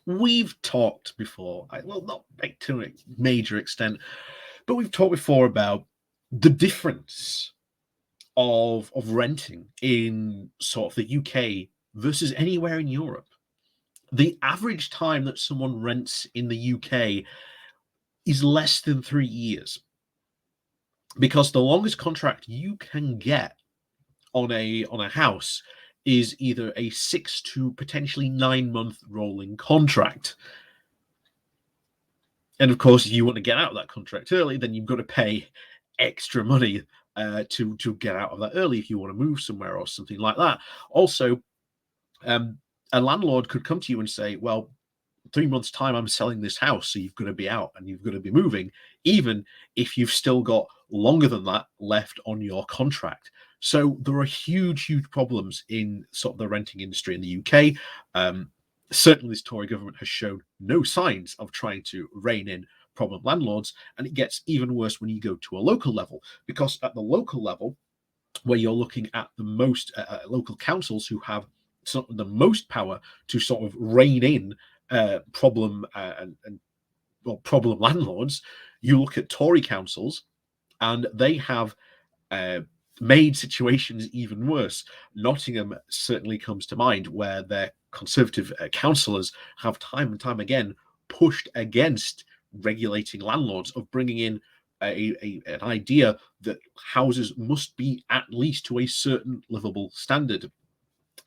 we've talked before, well, not to a major extent, but we've talked before about the difference of renting in sort of the UK versus anywhere in Europe. The average time that someone rents in the UK is less than 3 years, because the longest contract you can get on a house is either a 6 to potentially 9 month rolling contract. And of course, if you want to get out of that contract early, then you've got to pay extra money to get out of that early if you want to move somewhere or something like that. Also, a landlord could come to you and say, well, 3 months time I'm selling this house, so you've got to be out and you've got to be moving, even if you've still got longer than that left on your contract. So there are huge problems in sort of the renting industry in the UK. Certainly this Tory government has shown no signs of trying to rein in problem landlords, and it gets even worse when you go to a local level, because at the local level, where you're looking at the most local councils who have sort of the most power to sort of rein in problem problem landlords, you look at Tory councils, and they have made situations even worse. Nottingham certainly comes to mind, where their Conservative councillors have time and time again pushed against regulating landlords, of bringing in an idea that houses must be at least to a certain livable standard.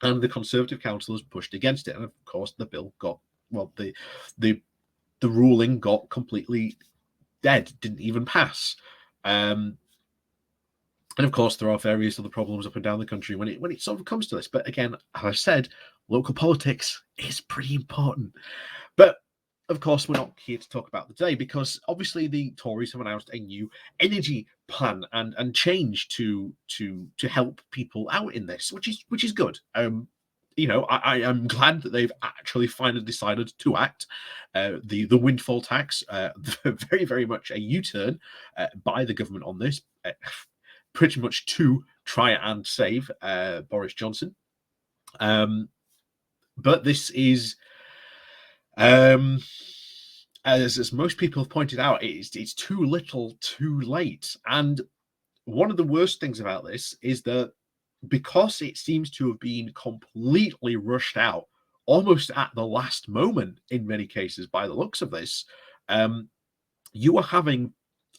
And the Conservative councillors pushed against it, and of course the bill got, well, the ruling got completely dead, didn't even pass. And of course, there are various other problems up and down the country when it sort of comes to this. But again, as I said, local politics is pretty important. But of course, we're not here to talk about the day, because obviously the Tories have announced a new energy plan and change to help people out in this, which is good. I am glad that they've actually finally decided to act. The windfall tax, very, very much a U-turn by the government on this, pretty much to try and save Boris Johnson. But this is, as most people have pointed out, it's too little, too late. And one of the worst things about this is that, because it seems to have been completely rushed out almost at the last moment in many cases by the looks of this, you are having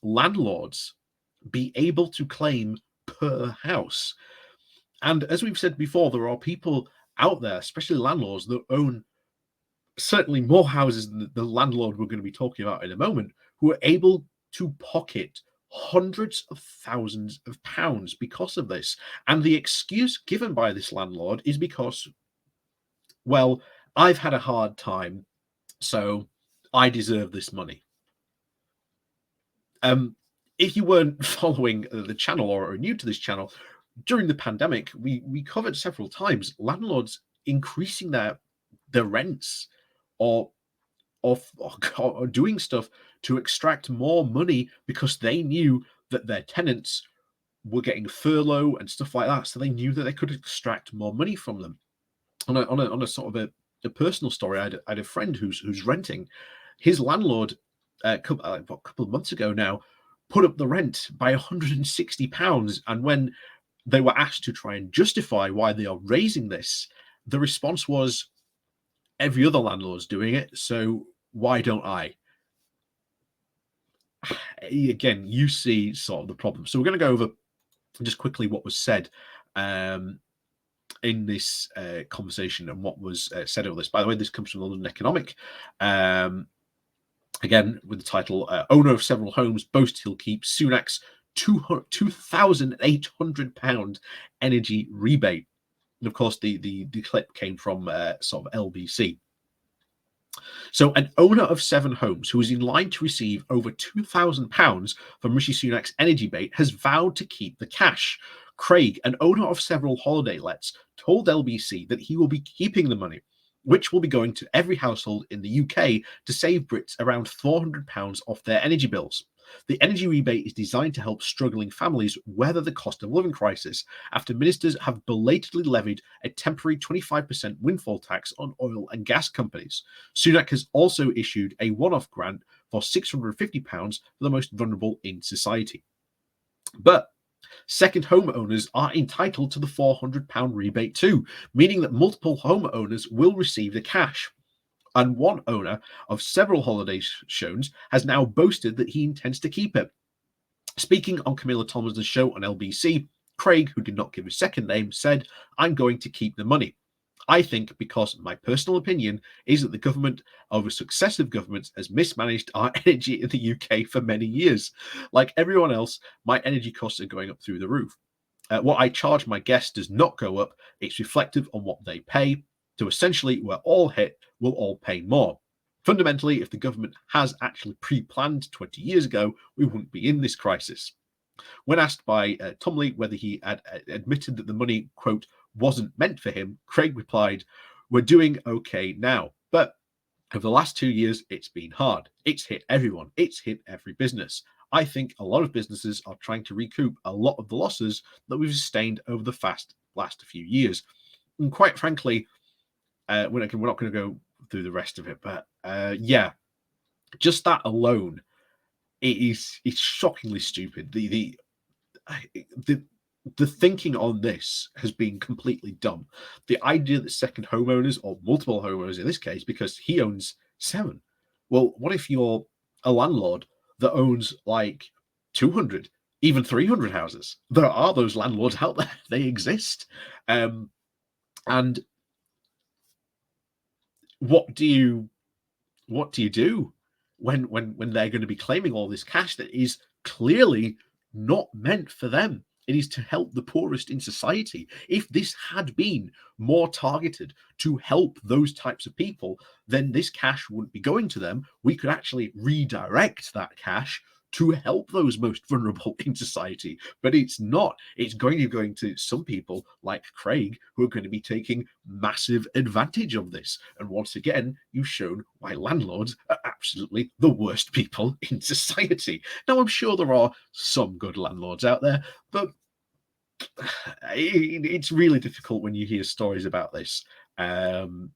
landlords be able to claim per house. And as we've said before, there are people out there, especially landlords, that own certainly more houses than the landlord we're going to be talking about in a moment, who are able to pocket hundreds of thousands of pounds because of this. And the excuse given by this landlord is because, well, I've had a hard time, so I deserve this money. If you weren't following the channel or are new to this channel, during the pandemic, we covered several times landlords increasing their rents, or doing stuff to extract more money, because they knew that their tenants were getting furlough and stuff like that. So they knew that they could extract more money from them. On a sort of a personal story, I had a friend who's renting. His landlord, a couple of months ago now, put up the rent by £160. And when they were asked to try and justify why they are raising this, the response was, every other landlord's doing it, so why don't I? Again, you see sort of the problem. So we're going to go over just quickly what was said in this conversation, and what was said over this. By the way, this comes from the London Economic. Again, with the title, Owner of Several Homes Boasts He'll Keep Sunak's £2,800 energy rebate. And of course, the clip came from sort of LBC. So, an owner of 7 homes who is in line to receive over £2,000 from Rishi Sunak's energy bait has vowed to keep the cash. Craig, an owner of several holiday lets, told LBC that he will be keeping the money, which will be going to every household in the UK to save Brits around £400 off their energy bills. The energy rebate is designed to help struggling families weather the cost of living crisis after ministers have belatedly levied a temporary 25% windfall tax on oil and gas companies. Sunak has also issued a one-off grant for £650 for the most vulnerable in society. But second homeowners are entitled to the £400 rebate too, meaning that multiple homeowners will receive the cash. And one owner of several holiday shows has now boasted that he intends to keep it. Speaking on CamillaTominey's show on LBC, Craig, who did not give his second name, said, "I'm going to keep the money. I think because my personal opinion is that the government over successive governments has mismanaged our energy in the UK for many years. Like everyone else, my energy costs are going up through the roof. What I charge my guests does not go up. It's reflective on what they pay. So essentially, we're all hit, we'll all pay more. Fundamentally, if the government has actually pre-planned 20 years ago, we wouldn't be in this crisis." When asked by Tominey whether he had admitted that the money, quote, wasn't meant for him, Craig replied, "We're doing okay now, but over the last 2 years, it's been hard. It's hit everyone. It's hit every business. I think a lot of businesses are trying to recoup a lot of the losses that we've sustained over the last few years." And quite frankly, we're not going to go through the rest of it, but yeah, just that alone, it's shockingly stupid. The thinking on this has been completely dumb. The idea that second homeowners, or multiple homeowners in this case, because he owns 7. Well, what if you're a landlord that owns like 200, even 300 houses? There are those landlords out there. They exist. And what do you do when they're going to be claiming all this cash that is clearly not meant for them? It is to help the poorest in society. If this had been more targeted to help those types of people, then this cash wouldn't be going to them. We could actually redirect that cash to help those most vulnerable in society. But it's not. It's going to some people like Craig who are going to be taking massive advantage of this. And once again, you've shown why landlords are absolutely the worst people in society. Now, I'm sure there are some good landlords out there, but it's really difficult when you hear stories about this to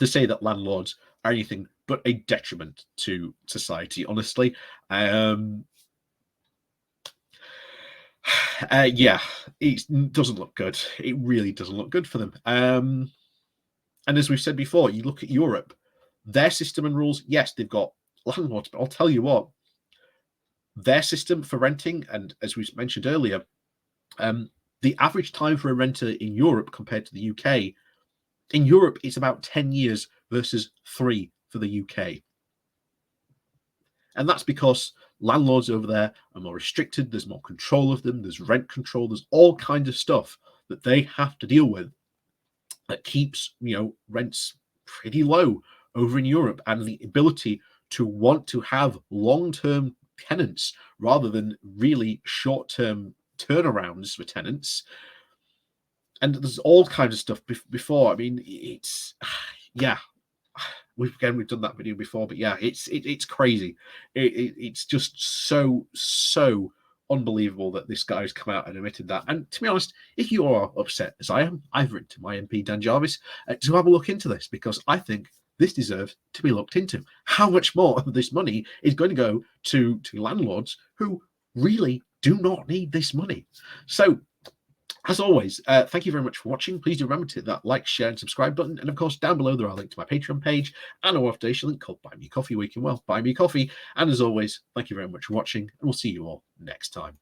say that landlords are anything but a detriment to society, honestly. Yeah, it doesn't look good. It really doesn't look good for them. And as we've said before, you look at Europe, their system and rules, yes, they've got landlords, but I'll tell you what, their system for renting, and as we mentioned earlier, the average time for a renter in Europe compared to the UK, in Europe, it's about 10 years versus 3 for the UK. And that's because landlords over there are more restricted. There's more control of them. There's rent control. There's all kinds of stuff that they have to deal with that keeps, rents pretty low over in Europe, and the ability to want to have long-term tenants rather than really short-term turnarounds for tenants. And there's all kinds of stuff before. I mean, it's yeah. We've done that video before, but yeah, it's crazy. It's just so unbelievable that this guy's come out and admitted that. And to be honest, if you are upset as I am, I've written to my MP Dan Jarvis to have a look into this, because I think this deserves to be looked into. How much more of this money is going to go to landlords who really do not need this money? So, as always, thank you very much for watching. Please do remember to hit that like, share, and subscribe button. And of course, down below there are links to my Patreon page and a donation link called Buy Me Coffee, where you can buy me coffee. And as always, thank you very much for watching, and we'll see you all next time.